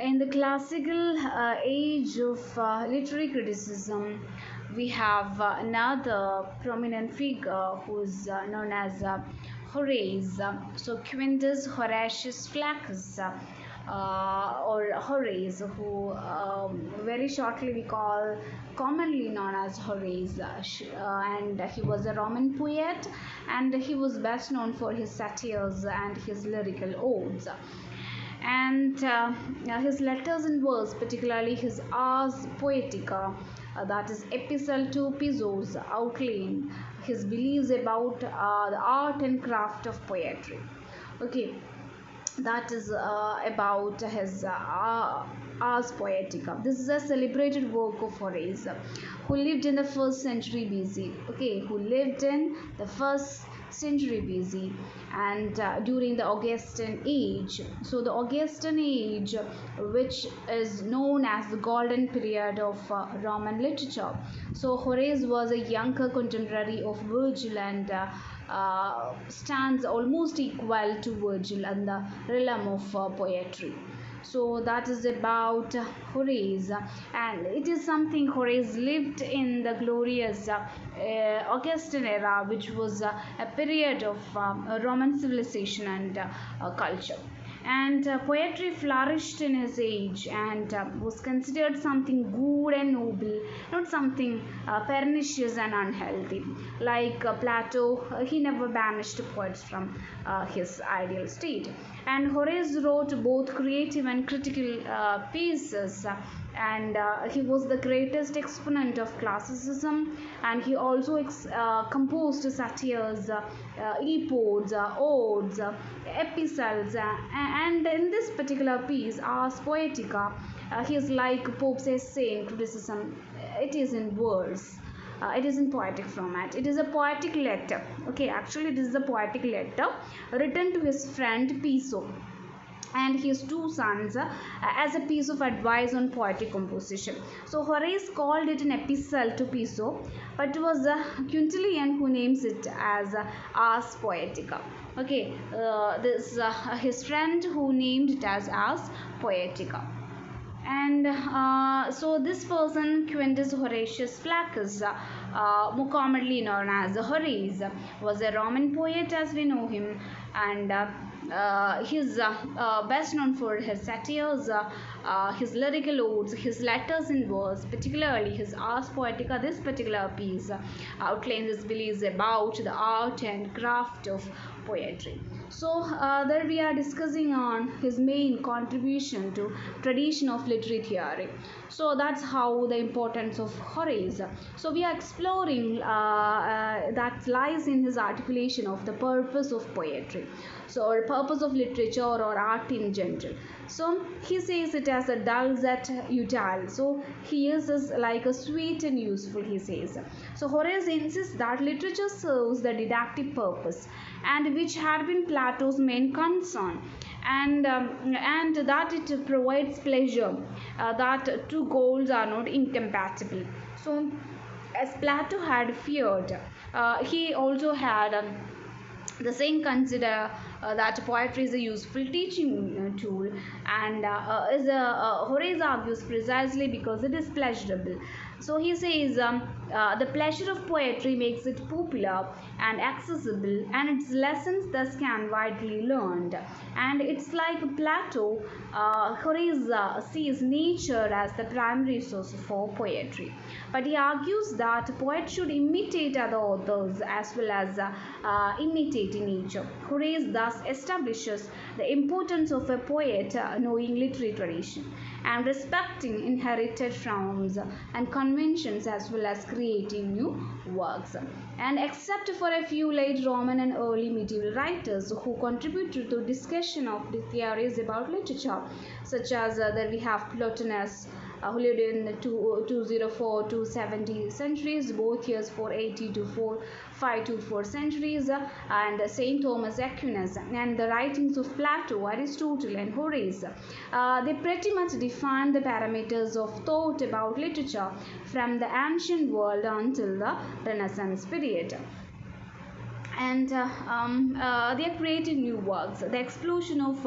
In the classical age of literary criticism, we have another prominent figure who is known as Horace. So Quintus Horatius Flaccus, or Horace, who very shortly we call commonly known as Horace, and he was a Roman poet, and he was best known for his satires and his lyrical odes. And his letters and verse, particularly his Ars Poetica, that is Epistle to Pisos, outline his beliefs about the art and craft of poetry. Okay, that is about his Ars Poetica. This is a celebrated work of Horace, who lived in the first century BC. Okay, who lived in the first century BC, and during the Augustan age. So the Augustan age, which is known as the golden period of Roman literature. So Horace was a younger contemporary of Virgil, and stands almost equal to Virgil in the realm of poetry. So that is about Horace, and it is something Horace lived in the glorious Augustan era, which was a period of Roman civilization and culture. And poetry flourished in his age, and was considered something good and noble, not something pernicious and unhealthy. Like Plato, he never banished poets from his ideal state. And Horace wrote both creative and critical pieces, and he was the greatest exponent of classicism, and he also composed satires, epodes, odes, epistles, and in this particular piece, Ars Poetica, he is like Pope's essay in criticism. It is in verse. It is in poetic format. It is a poetic letter. Okay, actually, this is a poetic letter written to his friend Piso and his two sons, as a piece of advice on poetic composition. So Horace called it an epistle to Piso, but it was Quintilian who names it as Ars Poetica. Okay, this his friend who named it as Ars Poetica. And so this person, Quintus Horatius Flaccus, more commonly known as Horace, was a Roman poet as we know him, and he's best known for his satires, his lyrical odes, his letters in verse, particularly his Ars Poetica. This particular piece outlines his beliefs about the art and craft of poetry. So there we are discussing on his main contribution to tradition of literary theory. So that's how the importance of Horace. So we are exploring that lies in his articulation of the purpose of poetry. So, or purpose of literature or art in general. So he says it as a dulcet utile. So he uses like a sweet and useful, he says. So Horace insists that literature serves the didactic purpose, and which had been Plato's main concern, and that it provides pleasure, that two goals are not incompatible. So as Plato had feared, he also had the same consider that poetry is a useful teaching tool, and Horace argues precisely because it is pleasurable. So he says the pleasure of poetry makes it popular and accessible, and its lessons thus can widely learned. And it's like Plato, Horace sees nature as the primary source for poetry, but he argues that poets should imitate other authors as well as imitating nature. Horace thus establishes the importance of a poet knowing literary tradition and respecting inherited forms and conventions as well as creating new works. And except for a few late Roman and early medieval writers who contributed to discussion of the theories about literature, such as there we have Plotinus, who lived in 204 to 70 centuries, both years 480 to 524 centuries, and Saint Thomas Aquinas, and the writings of Plato, Aristotle, and Horace. They pretty much defined the parameters of thought about literature from the ancient world until the Renaissance period. And they are creating new works. The explosion of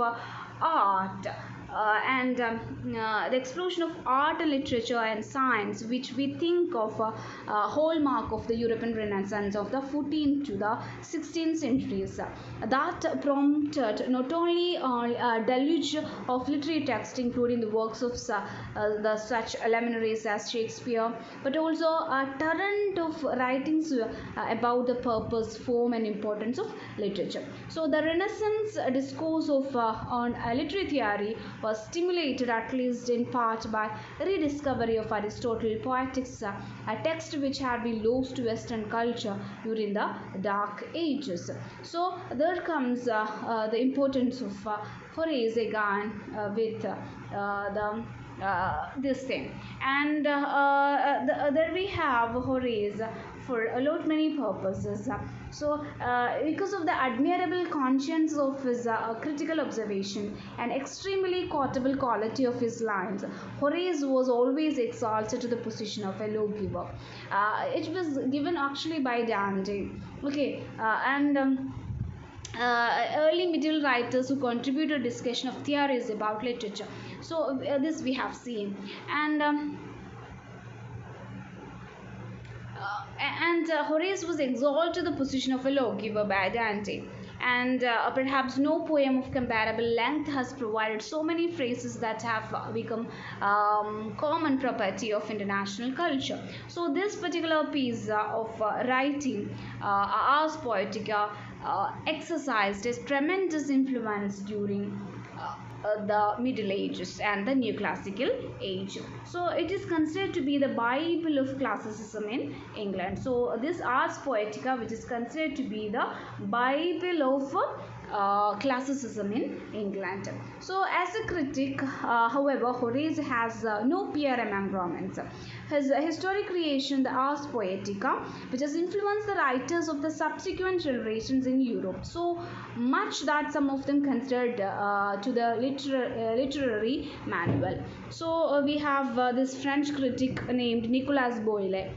art the explosion of art and literature and science, which we think of a hallmark of the European Renaissance of the 14th to the 16th centuries, that prompted not only a deluge of literary texts, including the works of the such luminaries as Shakespeare, but also a torrent of writings about the purpose, form, and importance of literature. So the Renaissance discourse of on literary theory was stimulated, at least in part, by rediscovery of Aristotle Poetics, a text which had been lost to Western culture during the Dark Ages. So there comes the importance of Horace again with this thing, and there we have Horace for a lot many purposes. Because of the admirable conscience of his critical observation and extremely quotable quality of his lines, Horace was always exalted to the position of a lawgiver. It was given actually by Dante. Okay, early middle writers who contributed discussion of theories about literature. So this we have seen, and Horace was exalted to the position of a lawgiver by Dante, and perhaps no poem of comparable length has provided so many phrases that have become common property of international culture. So this particular piece of writing, Ars Poetica, exercised a tremendous influence during the Middle Ages and the Neoclassical age. So it is considered to be the Bible of classicism in England. So this Ars Poetica, which is considered to be the Bible of classicism in England. So as a critic, however, Horace has no peer among Romans. His historic creation, the Ars Poetica, which has influenced the writers of the subsequent generations in Europe so much that some of them considered to the literary manual. So we have this French critic named Nicolas Boyle,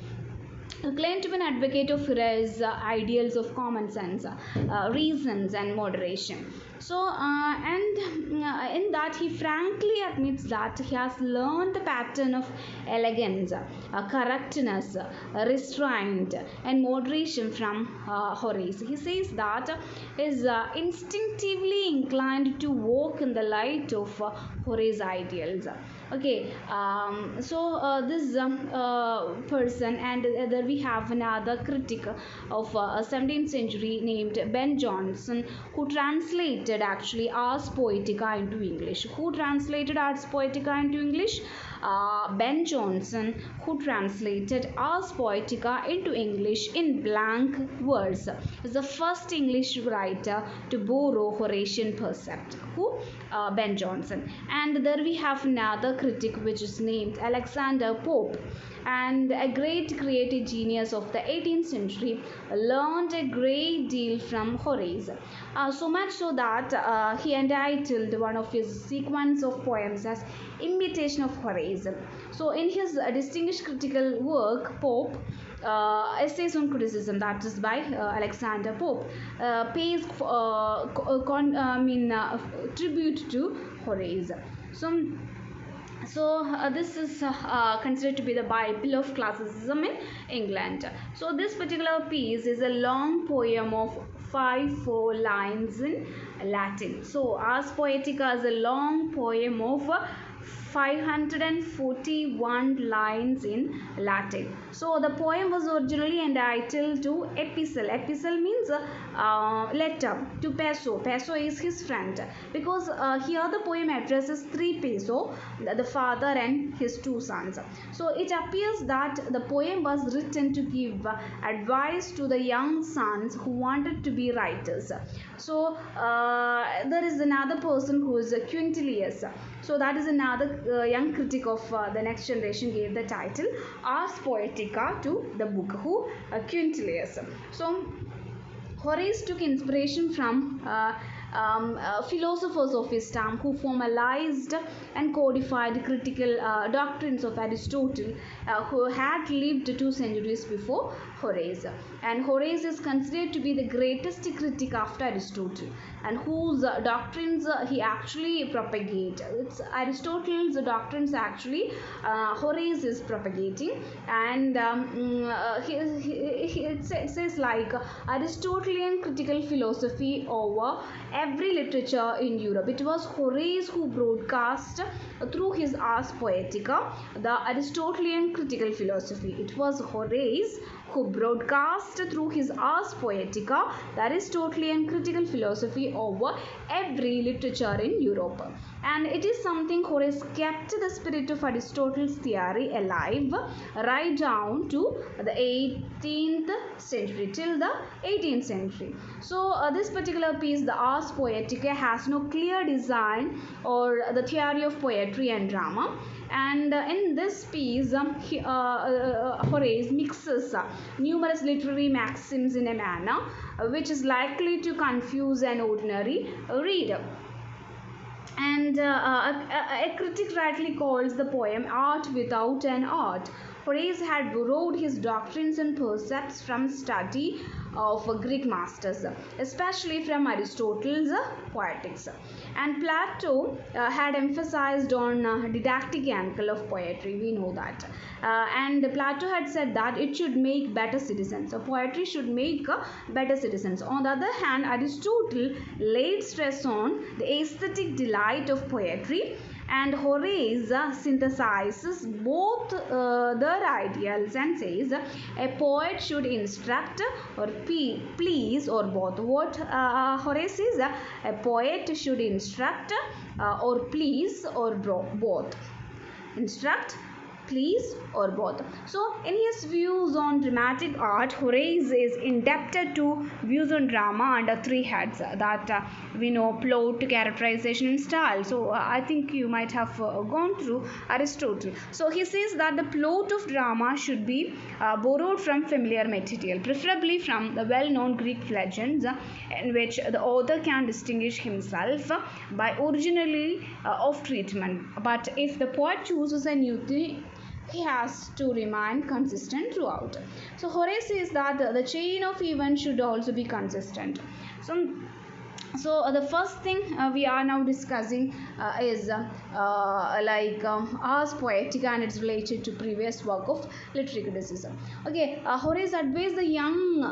who claimed to be an advocate of Horace's ideals of common sense, reasons, and moderation. So, in that he frankly admits that he has learned the pattern of elegance, correctness, restraint, and moderation from Horace. He says that he is instinctively inclined to walk in the light of Horace's ideals. Okay, this person, and there we have another critic of 17th century named Ben Jonson, who translated actually Ars Poetica into English. Who translated Ars Poetica into English? Ben Jonson, who translated Ars Poetica into English in blank verse, is the first English writer to borrow Horatian precept. Who? Ben Jonson. And there we have another critic which is named Alexander Pope, and a great creative genius of the 18th century, learned a great deal from Horace. So much so that he entitled one of his sequence of poems as Imitation of Horace. So in his distinguished critical work, Pope, Essays on Criticism, that is by Alexander Pope, pays tribute to Horace. So this is considered to be the Bible of classicism in England. So this particular piece is a long poem of 5 lines in Latin. So Ars Poetica is a long poem of 541 lines in Latin. So the poem was originally entitled to Epistle. Epistle means letter to Peso. Peso is his friend, because here the poem addresses 3 Peso, the father and his 2 sons. So it appears that the poem was written to give advice to the young sons who wanted to be writers. So there is another person who is Quintilius. So that is another young critic of the next generation, gave the title Ars Poetica to the book. Who? Quintilius. So Horace took inspiration from philosophers of his time who formalized and codified critical doctrines of Aristotle, who had lived 2 centuries before Horace. And Horace is considered to be the greatest critic after Aristotle. and whose doctrines he actually propagate. It's Aristotle's doctrines actually Horace is propagating, and it says like Aristotelian critical philosophy over every literature in Europe. It was Horace who broadcast through his Ars Poetica the Aristotelian critical philosophy. It was Horace who broadcast through his Ars Poetica the Aristotelian critical philosophy over every literature in Europe. And it is something Horace kept the spirit of Aristotle's theory alive right down to the 18th century, till the 18th century. So this particular piece, the Ars Poetica, has no clear design or the theory of poetry and drama. And in this piece, Horace mixes numerous literary maxims in a manner which is likely to confuse an ordinary reader. And a critic rightly calls the poem art without an art. Horace had borrowed his doctrines and precepts from study of Greek masters, especially from Aristotle's Poetics. And Plato had emphasized on didactic angle of poetry, we know that. And Plato had said that it should make better citizens. So poetry should make better citizens. On the other hand, Aristotle laid stress on the aesthetic delight of poetry, and Horace synthesizes both their ideals and says a poet should instruct or please, or both. What Horace says, a poet should instruct or please, or both. Instruct, please, or both. So in his views on dramatic art, Horace is indebted to views on drama under three heads that we know: plot, characterization, and style. So I think you might have gone through Aristotle. So he says that the plot of drama should be borrowed from familiar material, preferably from the well-known Greek legends, in which the author can distinguish himself by originality of treatment. But if the poet chooses a new thing, he has to remain consistent throughout. So Horace says that the chain of events should also be consistent. So the first thing we are now discussing is Ars Poetica, and it's related to previous work of literary criticism. Okay, Horace advised the young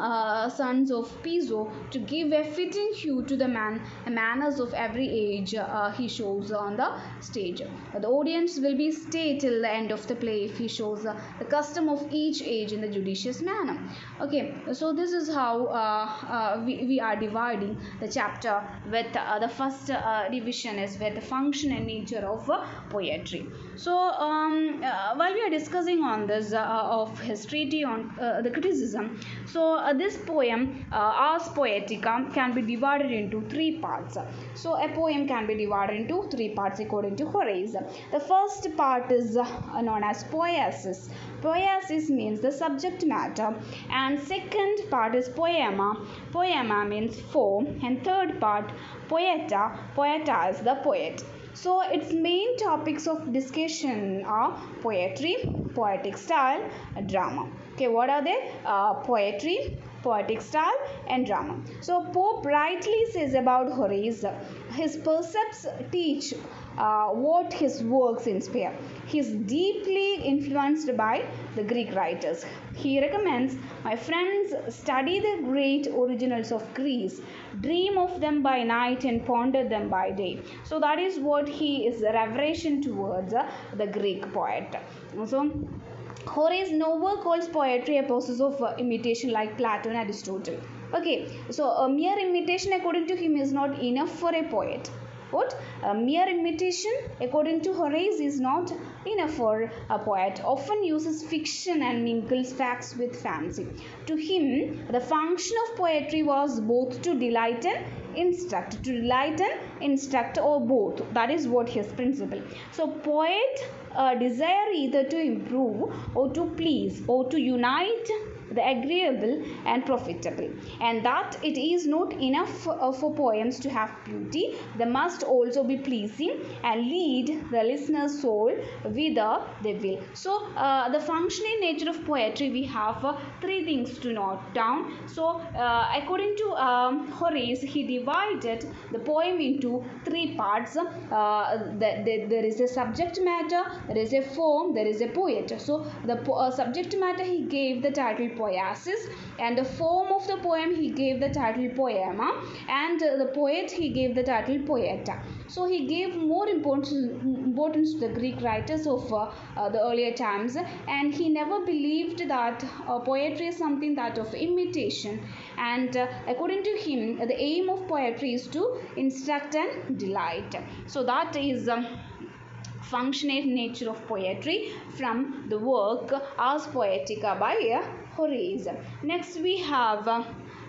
sons of Piso to give a fitting hue to the manners of every age he shows on the stage. The audience will be stay till the end of the play if he shows the custom of each age in the judicious manner. Okay, so this is how we are dividing the chapter, with the first division is with the function and nature of poetry. So while we are discussing on this of his treatise on the criticism, so this poem Ars Poetica can be divided into three parts. So a poem can be divided into three parts according to Horace. The first part is known as poiesis. Poiesis means the subject matter, and second part is poema. Poema means form, and third part poeta. Poeta is the poet. So its main topics of discussion are poetry, poetic style, drama. Okay, what are they? Poetry, poetic style, and drama. So Pope rightly says about Horace, his precepts teach what his works inspire. He is deeply influenced by the Greek writers. He recommends, my friends, study the great originals of Greece, dream of them by night and ponder them by day. So that is what he is reversion towards the Greek poet. So Horace nowhere calls poetry a process of imitation like Plato and Aristotle. Okay, so a mere imitation according to him is not enough for a poet. What? Mere imitation according to Horace is not enough for a poet. Often uses fiction and mingles facts with fancy. To him, the function of poetry was both to delight and instruct. To delight and instruct, or both. That is what his principle. So poet desire either to improve or to please or to unite the agreeable and profitable, and that it is not enough for poems to have beauty, they must also be pleasing and lead the listener's soul whither they will. So the functioning nature of poetry, we have three things to note down. So according to Horace, he divided the poem into three parts. There is a subject matter, there is a form, there is a poet. So the subject matter, he gave the title poiesis, and the form of the poem, he gave the title poema, and the poet, he gave the title poeta. So he gave more importance to the Greek writers of the earlier times, and he never believed that poetry is something that of imitation. And according to him, the aim of poetry is to instruct and delight. So that is functional nature of poetry from the work Ars Poetica by Horace. Next we have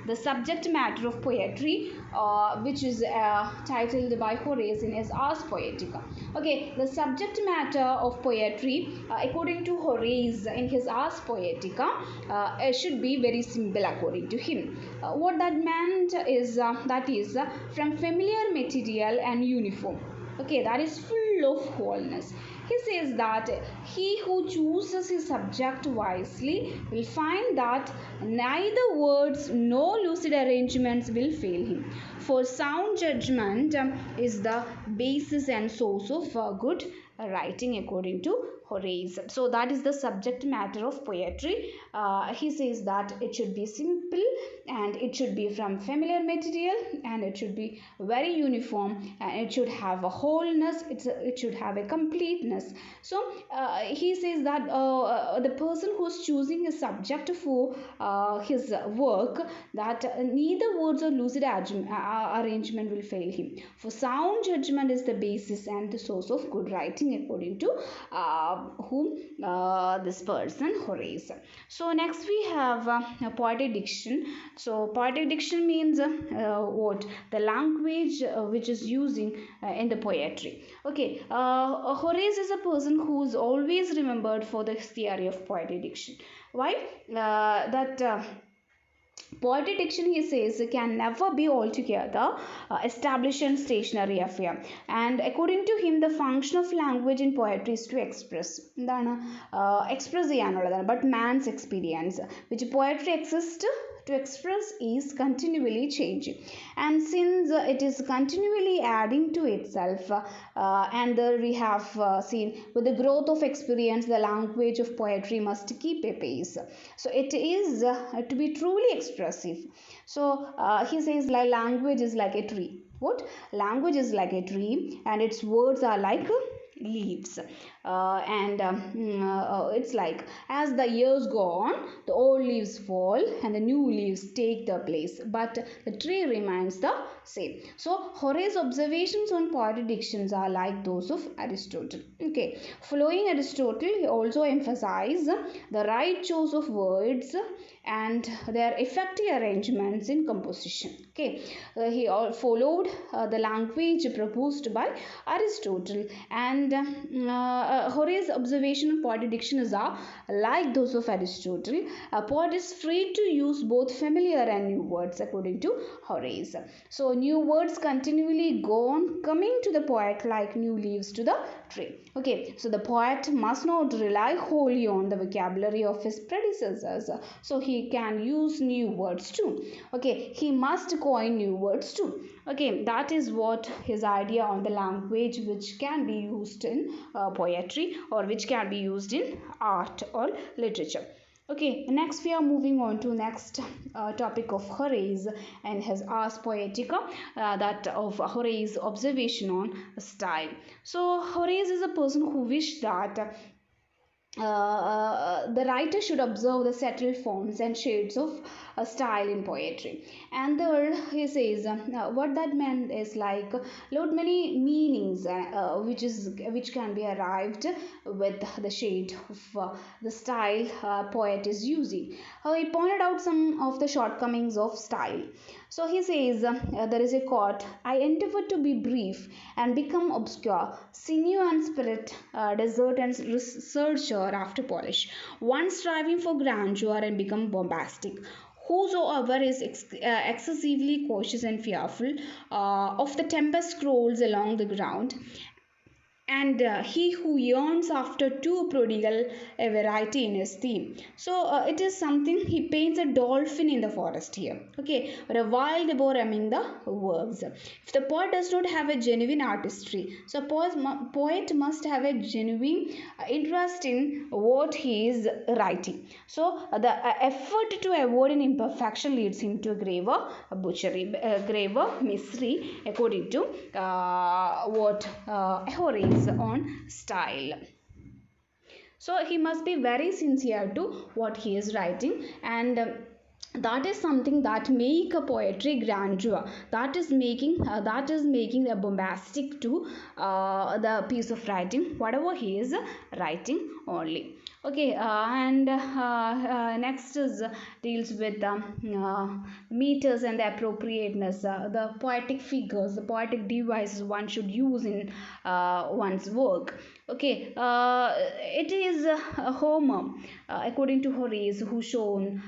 the subject matter of poetry, which is titled by Horace in his Ars Poetica. Okay, the subject matter of poetry, according to Horace in his Ars Poetica, should be very simple according to him. What that meant is that is from familiar material and uniform. Okay, that is full of wholeness. He says that he who chooses his subject wisely will find that neither words nor lucid arrangements will fail him. For sound judgment is the basis and source of good writing according to Horace. So that is the subject matter of poetry. He says that it should be simple, and it should be from familiar material, and it should be very uniform, and it should have a wholeness, it should have a completeness. So he says that the person who is choosing a subject for his work, that neither words or lucid arrangement will fail him. For sound judgment is the basis and the source of good writing according to this person Horace. So next we have poetic diction. So poetic diction means what? The language which is using in the poetry. Okay, Horace is a person who is always remembered for the theory of poetic diction. Why? Poetic diction, he says, can never be altogether established and stationary affair. And according to him, the function of language in poetry is to express. Express but man's experience, which poetry exists to express, is continually changing, and since it is continually adding to itself, and we have seen with the growth of experience, the language of poetry must keep a pace. So it is to be truly expressive. So he says, like, language is like a tree. What? Language is like a tree, and its words are like leaves, it's like, as the years go on, the old leaves fall and the new leaves take their place, but the tree remains the same. So Horace's observations on poetic dictions are like those of Aristotle. Okay, following Aristotle, he also emphasized the right choice of words and their effective arrangements in composition. Okay, he followed the language proposed by Aristotle, and Horace's observation of poetic dictions are like those of Aristotle. A poet is free to use both familiar and new words according to Horace. So new words continually go on coming to the poet like new leaves to the tree. Okay, so the poet must not rely wholly on the vocabulary of his predecessors. So he can use new words too. Okay, he must coin new words too. Okay, that is what his idea on the language which can be used in poetry, or which can be used in art or literature. Okay, next we are moving on to next topic of Horace and his Ars Poetica, that of Horace's observation on style. So Horace is a person who wished that the writer should observe the settled forms and shades of style in poetry. And there he says what that meant is like lot many meanings which can be arrived with the shade of the style poet is using. He pointed out some of the shortcomings of style. So he says, there is a quote, I endeavor to be brief and become obscure, sinew and spirit, desert and researcher after polish, one striving for grandeur and become bombastic. Whosoever is excessively cautious and fearful of the tempest scrolls along the ground, and he who yearns after too prodigal a variety in his theme. So it is something, he paints a dolphin in the forest here, okay, or a wild boar among the wolves. If the poet does not have a genuine artistry, so poet must have a genuine interest in what he is writing. So the effort to avoid an imperfection leads him to a graver graver misery, according to what Horace on style. So he must be very sincere to what he is writing, and that is something that make a poetry grandeur, that is making the bombastic to the piece of writing, whatever he is writing only. Okay, and next is deals with meters and the appropriateness, the poetic figures, the poetic devices one should use in one's work. Okay, it is Homer, according to Horace, who shown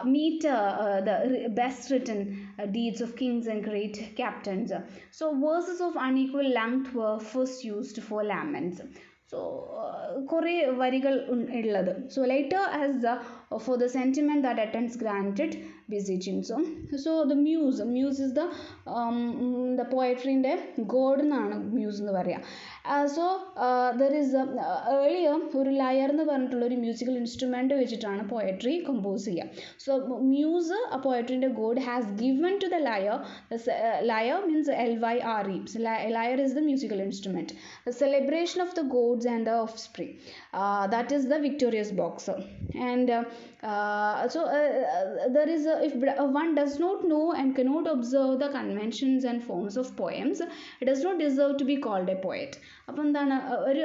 meter the best written deeds of kings and great captains. So verses of unequal length were first used for laments. So കുറേ വരികൾ ഉള്ളത്. So later as for the sentiment that attends granted beseeching. So the muse is the poetry inde god എന്നാണ് muse എന്ന് പറയാ. So there is earlier ഒരു lyre എന്ന് പറഞ്ഞിട്ടുള്ള ഒരു മ്യൂസിക്കൽ ഇൻസ്ട്രുമെന്റ് വെച്ചിട്ടാണ് poetry compose ചെയ്യുക. So muse a poetry inde god has given to the lyre. Lyre means lyre. So lyre is the musical instrument, the celebration of the gods and the offspring, that is the victorious boxer. And there is if one does not know and cannot observe the conventions and forms of poems, it does not deserve to be called a poet. അപ്പം എന്താണ്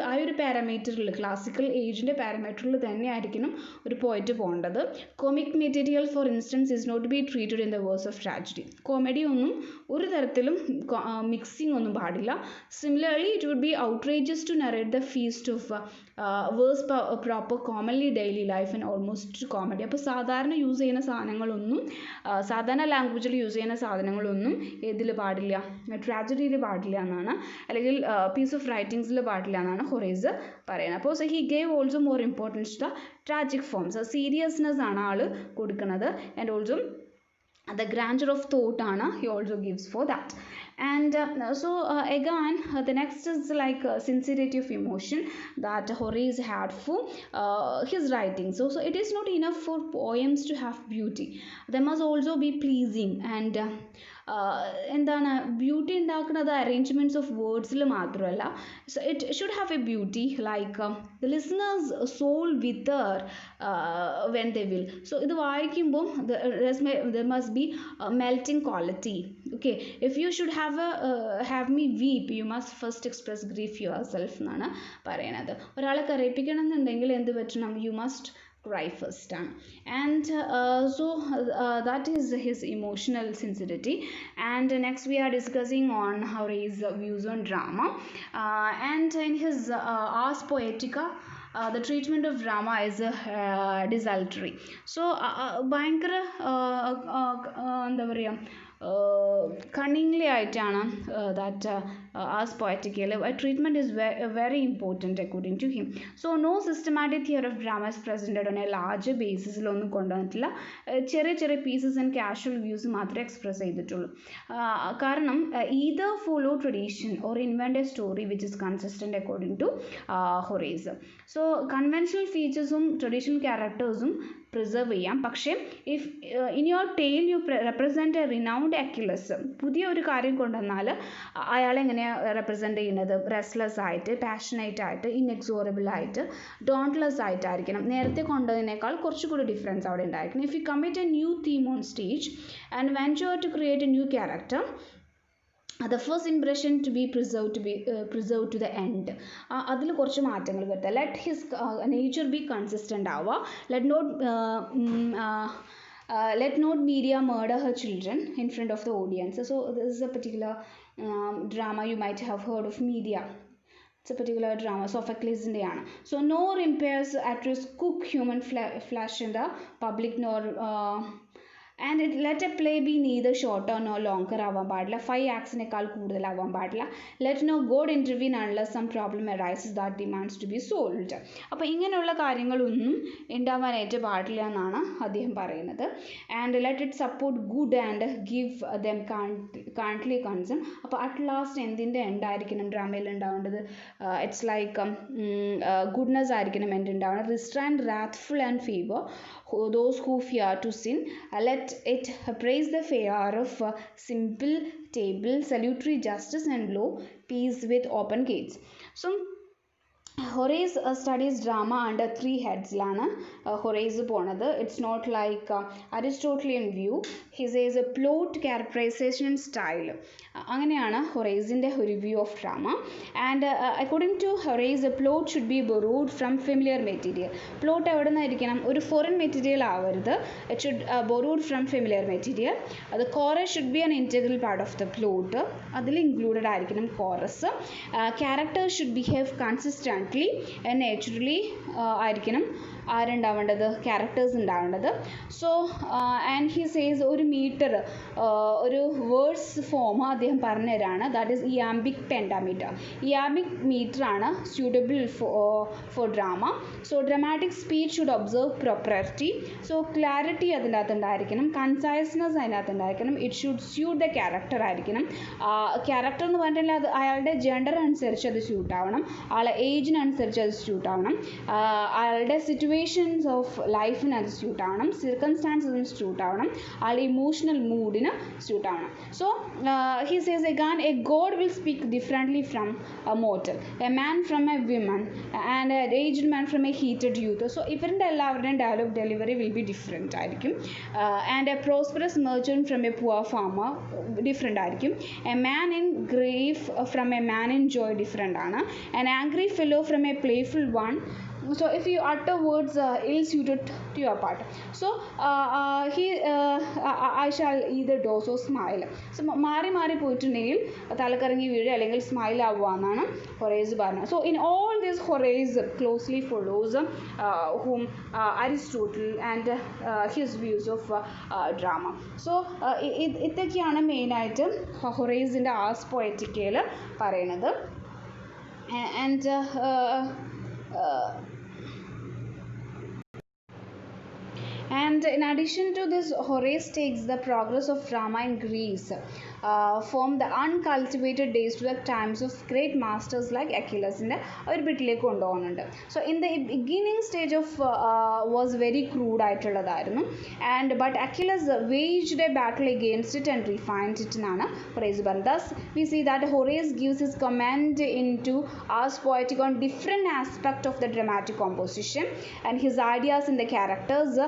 ആ ഒരു പാരാമീറ്ററിൽ, classical ഏജിൻ്റെ പാരാമീറ്ററിൽ തന്നെ ആയിരിക്കണം ഒരു പോയിറ്റ് പോകേണ്ടത്. Comic material for instance is not be treated in the verse of tragedy. Comedy ഒന്നും ഒരു തരത്തിലും മിക്സിംഗ് ഒന്നും പാടില്ല. Similarly it would be outrageous to narrate the feast of verse proper commonly daily life and almost comedy. അപ്പോൾ സാധാരണ use ചെയ്യുന്ന സാധനങ്ങളൊന്നും, സാധാരണ ലാംഗ്വേജിൽ യൂസ് ചെയ്യുന്ന സാധനങ്ങളൊന്നും ഏതിൽ പാടില്ല, ട്രാജഡിയിൽ പാടില്ല എന്നാണ്, അല്ലെങ്കിൽ പീസ് ഓഫ് റൈറ്റിംഗ്സിൽ പാടില്ല എന്നാണ് ഹൊറേസ് പറയുന്നത്. അപ്പോൾ so he gave also more importance to the tragic forms. Seriousness ആണ് ആൾ കൊടുക്കുന്നത്, and also the grandeur of thought ana he also gives for that. And again the next is like sincerity of emotion that Horace had for his writing. So it is not enough for poems to have beauty, they must also be pleasing. And എന്താണ് beauty ഉണ്ടാക്കുന്നത് arrangements of വേർഡ്സിൽ മാത്രമല്ല, so it should have a beauty like the listeners soul whither when they will. So ഇത് വായിക്കുമ്പോൾ there must be melting quality. Okay, if you should have me weep you must first express grief yourself എന്നാണ് പറയണത്. ഒരാളെ കരയിപ്പിക്കണം എന്നുണ്ടെങ്കിൽ എന്ത് പറ്റണം? You must cry first. And that is his emotional sincerity. And next we are discussing on Horace's views on drama, and in his Ars Poetica the treatment of drama is desultory. So ഭയങ്കര എന്താ പറയുക, cunningly ആയിട്ടാണ് that Ars Poetica treatment is very important according to him. So no systematic theory of drama is presented on a larger basis ഒന്നും കൊണ്ടുവന്നിട്ടില്ല. ചെറിയ ചെറിയ pieces and casual views മാത്രമേ express ചെയ്തിട്ടുള്ളൂ. കാരണം either follow tradition or invent a story which is consistent according to Horace. So conventional featuresum traditional charactersum preserve ചെയ്യാം. പക്ഷേ if in your tale you represent a renowned Achilles, പുതിയ ഒരു കാര്യം കൊണ്ടുവന്നാൽ അയാളെ എങ്ങനെയാണ് റെപ്രസെൻറ്റ് ചെയ്യുന്നത്? റെസ്റ്റ്ലെസ് ആയിട്ട്, പാഷനേറ്റ് ആയിട്ട്, ഇൻഎക്സോറബിൾ ആയിട്ട്, ഡോൺട്ട്ലെസ് ആയിട്ടായിരിക്കണം. നേരത്തെ കൊണ്ടതിനേക്കാൾ കുറച്ചുകൂടി ഡിഫറൻസ് അവിടെ ഉണ്ടായിരിക്കണം. If you commit a new theme on stage and venture to create a new character, the first impression to be preserved to the end. അതിൽ കുറച്ച് മാറ്റങ്ങൾ വരുത്തുക. Let his nature be consistent ആവുക. Let not let not media murder her children in front of the audience. So this is a particular drama you might have heard of, Media. It's a particular drama, Sophocles in the Anna. So nor impairs actress cook human flesh in the public, nor and it let a play be neither shorter nor longer ആവാൻ പാടില്ല, 5 actsനേക്കാൾ കൂടുതലാവാൻ പാടില്ല. Let no god intervene unless some problem arises that demands to be solved. അപ്പോൾ ഇങ്ങനെയുള്ള കാര്യങ്ങളൊന്നും ഉണ്ടാവാനായിട്ട് പാടില്ല എന്നാണ് അദ്ദേഹം പറയുന്നത്. And let it support good and give them kindly concern. അപ്പോൾ അറ്റ് ലാസ്റ്റ് എന്തിൻ്റെ ഉണ്ടായിരിക്കണം ഡ്രാമയിൽ ഉണ്ടാവേണ്ടത്? ഇറ്റ്സ് ലൈക്ക് ഗുഡ്നെസ് ആയിരിക്കണം എൻ്റെ ഉണ്ടാവുന്നത്. Restraint wrathful and favor those who fear to sin. Let it praise the fear of simple table, salutary justice and law, peace with open gates. So Horace studies drama under 3 heads-ലാണ് Horace പോണത്. It's not like Aristotelian view. He says a plot, characterization and style. അങ്ങനെയാണ് ഹൊറേസിൻ്റെ ഒരു view of drama. And according to Horace a plot should be borrowed from familiar material. Plot എവിടെ നിന്നായിരിക്കണം? ഒരു foreign material ആവരുത്. It should borrowed from familiar material. അത് chorus should be an integral part of the plot. അതിൽ included ആയിരിക്കണം chorus. Characters should behave consistently and naturally ആയിരിക്കണം ആരുണ്ടാവേണ്ടത്? Characters ഉണ്ടാവേണ്ടത്. സോ ആൻഡ് ഹി സേസ് ഒരു മീറ്റർ, ഒരു words form അദ്ദേഹം പറഞ്ഞുതരാണ്. That is ഇയാംബിക് പെൻഡാമീറ്റർ. ഇയാംബിക് മീറ്റർ ആണ് suitable for drama. So dramatic speech should observe property. So clarity അതിൻ്റെ അകത്ത് ഉണ്ടായിരിക്കണം, കൺസൈസ്നെസ് അതിനകത്ത് ഉണ്ടായിരിക്കണം. It should suit the character ആയിരിക്കണം. ക്യാരക്ടർ എന്ന് പറഞ്ഞിട്ടുണ്ടെങ്കിൽ അത് അയാളുടെ ജെൻഡർ അനുസരിച്ച് അത് സ്യൂട്ട് ആവണം, ആളെ ഏജിനനുസരിച്ച് അത് സ്യൂട്ട് ആവണം, അയാളുടെ സിറ്റുവേഷൻസ് ഓഫ് ലൈഫിന് അത് സ്യൂട്ട് ആവണം, സിർക്കംസ്റ്റാൻസിന് സ്യൂട്ട് ആവണം, ആളുടെ ഇമോഷണൽ മൂഡിന് സ്യൂട്ട് ആവണം. So he says again, a god will speak differently from a mortal, a man from a woman, and an aged man from a heated youth. So ഇവരുടെ എല്ലാവരുടെയും dialogue delivery will be different ആയിരിക്കും. And a prosperous merchant from a poor farmer different ആയിരിക്കും. A man in grief from a man in joy different ആണ്. an angry fellow from a playful one. So if you utter words ill suited to your part, so I shall either doze or smile. So മാറി മാറി പോയിട്ടുണ്ടെങ്കിൽ തലക്കറങ്ങി വീഴുക അല്ലെങ്കിൽ smile ആവുക എന്നാണ് Horace പറഞ്ഞത്. So in all this Horace closely follows whom Aristotle and his views of drama. So ഇതൊക്കെയാണ് മെയിനായിട്ട് ഹൊറേസിൻ്റെ ആർസ് പൊയറ്റിക്കയിൽ പറയുന്നത്. And and in addition to this, Horace takes the progress of drama in Greece from the uncultivated days to the times of great masters like Achilles in ഒരു ബിറ്റിലേക്ക് കൊണ്ടുപോകുന്നുണ്ട്. So in the beginning stage of was very crude ആയിട്ടുള്ളതായിരുന്നു. And but Achilles waged a battle against it and refined it എന്നാണ് Horace പറഞ്ഞത്. Thus we see that Horace gives his comment in to Ars Poetica on different aspect of the dramatic composition and his ideas in the characters,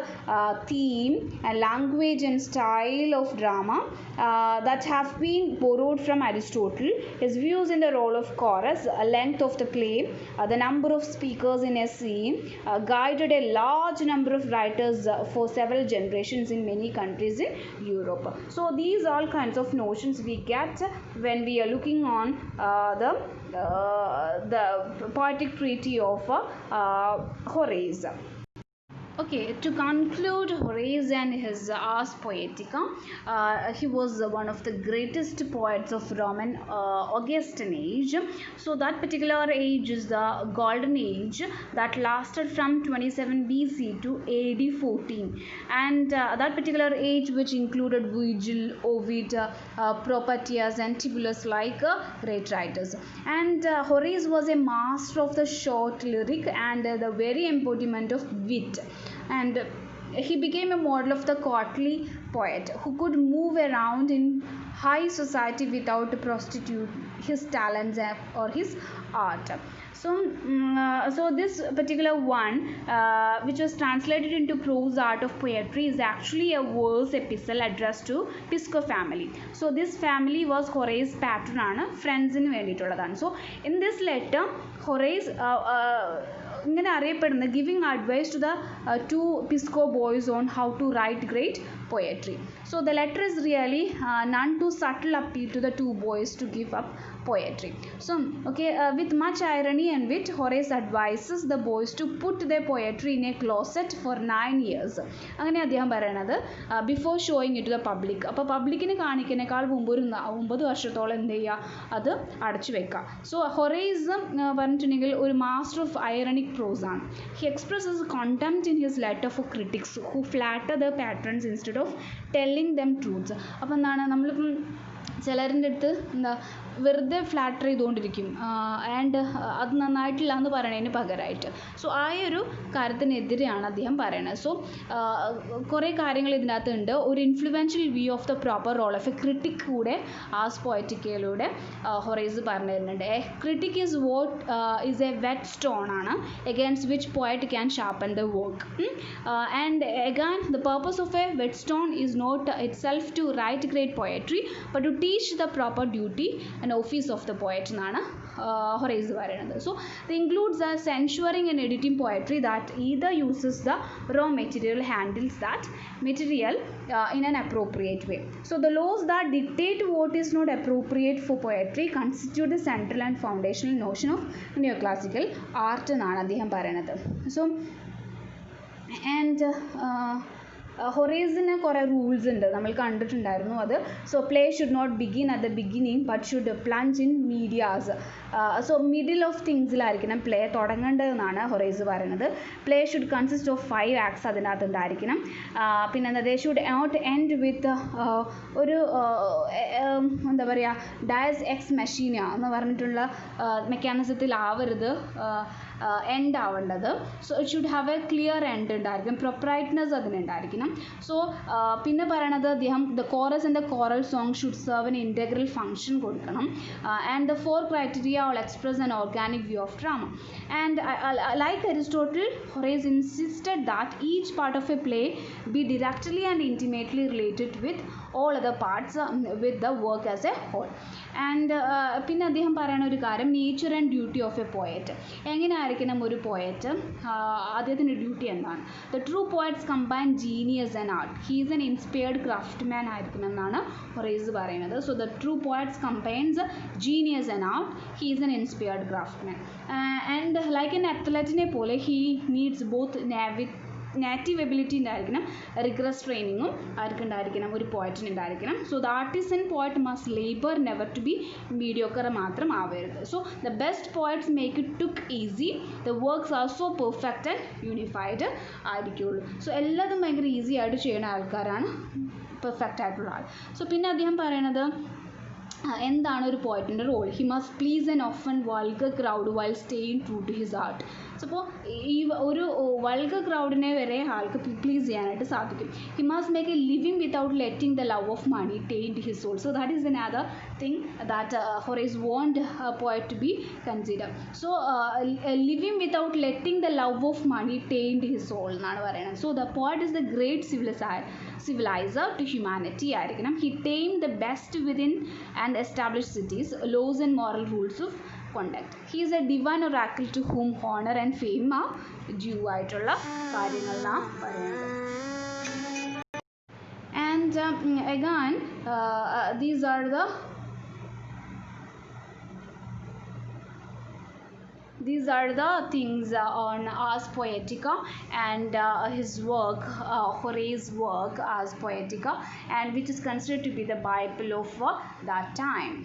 theme and language and style of drama that have been borrowed from Aristotle. His views in the role of chorus, length of the play, the number of speakers in a scene guided a large number of writers for several generations in many countries in Europe. So these all kinds of notions we get when we are looking on the poetic treatise of Horace. Okay, to conclude Horace and his Ars Poetica, he was one of the greatest poets of Roman Augustan age. So that particular age is the golden age that lasted from 27 BC to AD 14, and that particular age which included Virgil, Ovid, Propertius and Tibullus like great writers. And Horace was a master of the short lyric and the very embodiment of wit. And he became a model of the courtly poet who could move around in high society without prostitute his talents or his art. So this particular one which was translated into prose art of poetry is actually a verse epistle addressed to Pisco family. So this family was Horace's patron ആണ്, ഫ്രണ്ട്സിന് വേണ്ടിയിട്ടുള്ളതാണ്. So in this letter Horace ഇങ്ങനെ അറിയപ്പെടുന്നത് giving advice to the to Piso boys on how to write great poetry. So the letter is really none too subtle appeal to the two boys to give up poetry. So okay, with much irony and wit, Horace advises the boys to put their poetry in a closet for 9 years. അങ്ങനെ അദ്ദേഹം പറയണത് before showing it to the public. അപ്പോൾ പബ്ലിക്കിന് കാണിക്കുന്നതിനേക്കാൾ മുമ്പ് ഒരു 9 വർഷത്തോളം എന്ത് ചെയ്യുക, അത് അടച്ചു വെക്കുക. സോ ഹൊറേസ് പറഞ്ഞിട്ടുണ്ടെങ്കിൽ ഒരു മാസ്റ്റർ ഓഫ് ഐറണിക് പ്രോസ് ആണ്. He expresses contempt in his letter for critics who flatter their patrons instead of telling them truths. അപ്പോൾ എന്താണ്, നമ്മളിപ്പം ചിലരിൻ്റെ അടുത്ത് എന്താ വെറുതെ ഫ്ലാറ്റർ ചെയ്തുകൊണ്ടിരിക്കും ആൻഡ് അത് നന്നായിട്ടില്ല എന്ന് പറയണതിന് പകരമായിട്ട്. സോ ആ ഒരു കാര്യത്തിനെതിരെയാണ് അദ്ദേഹം പറയുന്നത്. സോ കുറേ കാര്യങ്ങൾ ഇതിനകത്ത് ഉണ്ട്. ഒരു influential view of the proper role of a critic കൂടെ ആസ് പോയറ്റിക്കയിലൂടെ ഹൊറേസ് പറഞ്ഞു തരുന്നുണ്ട്. A critic is what is a whetstone ആണ് against which poet can sharpen the work. And again the purpose of a whetstone is not itself to write great poetry but to teach the proper duty and office of the poet എന്നാണ് Horace പറയുന്നത്. So ഇത് includes censuring and editing poetry that either uses the raw material, handles that material in an appropriate way. So the laws that dictate what is not appropriate for poetry constitute the central and foundational notion of neoclassical art എന്നാണ് അദ്ദേഹം പറയുന്നത്. So and ഹൊറേസിന് കുറേ rules ഉണ്ട്, നമ്മൾ കണ്ടിട്ടുണ്ടായിരുന്നു അത്. So play should not begin at the beginning but should plunge in medias. So middle of തിങ്സിലായിരിക്കണം play തുടങ്ങേണ്ടതെന്നാണ് ഹൊറേസ് പറയുന്നത്. Play should consist of 5 acts അതിനകത്ത് ഉണ്ടായിരിക്കണം. പിന്നെ എന്താ, they should not end with ഒരു എന്താ പറയുക ഡയസ് എക്സ് മെഷീന എന്ന് പറഞ്ഞിട്ടുള്ള മെക്കാനിസത്തിലാവരുത് എൻഡ് ആവേണ്ടത്. So it should have a clear end ഉണ്ടായിരിക്കും, പ്രൊപ്രൈറ്റ്നെസ് അതിനുണ്ടായിരിക്കണം. സോ പിന്നെ പറയണത് അദ്ദേഹം the chorus and the coral song should serve an integral function കൊടുക്കണം. And the 4 criteria all express an organic view of drama. And like Aristotle, Horace insisted that each part of a play be directly and intimately related with all other parts with the work as a whole. And പിന്നെ അദ്ദേഹം പറയുന്ന ഒരു കാര്യം nature and duty of a poet. എങ്ങനെ ആയിരിക്കണം ഒരു poet, അദ്ദേഹത്തിൻ്റെ duty എന്താണ്? The true poets combine genius and art. He's an inspired craftsman ആയിരിക്കണം എന്നാണ് ഹൊറേസ് പറയുന്നത്. So the true poets combines genius and art. He is an inspired craftsman. And like an അത്ലറ്റിനെ പോലെ he needs both native ability ഉണ്ടായിരിക്കണം, rigorous ട്രെയിനിങ്ങും ആർക്കുണ്ടായിരിക്കണം, ഒരു പോയറ്റിന് ഉണ്ടായിരിക്കണം. So the artist and poet must labour never to be mediocre മാത്രം ആവരുത്. So the best poets make it look easy. The works are so perfect and unified ആയിരിക്കുള്ളൂ. So എല്ലാതും ഭയങ്കര ഈസി ആയിട്ട് ചെയ്യുന്ന ആൾക്കാരാണ് പെർഫെക്റ്റ് ആയിട്ടുള്ള ആൾ. സോ പിന്നെ അദ്ദേഹം പറയണത് എന്താണ് ഒരു പോയറ്റിൻ്റെ റോൾ? He must please an often vulgar crowd while staying true to his art. So അപ്പോൾ ഈ ഒരു വൾഗർ ക്രൗഡിനെ വരെ ആൾക്ക് പ്ലീസ് ചെയ്യാനായിട്ട് സാധിക്കും. He must make a living without letting the love of money taint his soul. So that is another thing that Horace want poet to be consider. So living without letting the love of money taint his soul എന്നാണ് പറയുന്നത്. So the poet is the great civilizer to humanity ആയിരിക്കണം. He tamed the best within and established cities, laws and moral rules of conduct. He is a divine oracle to whom honor and fame are due ആയിട്ടുള്ള കാര്യങ്ങളാണ് പറയുന്നത്. And again these are the things on Ars Poetica and his work, Horace's work Ars Poetica, and which is considered to be the Bible of that time.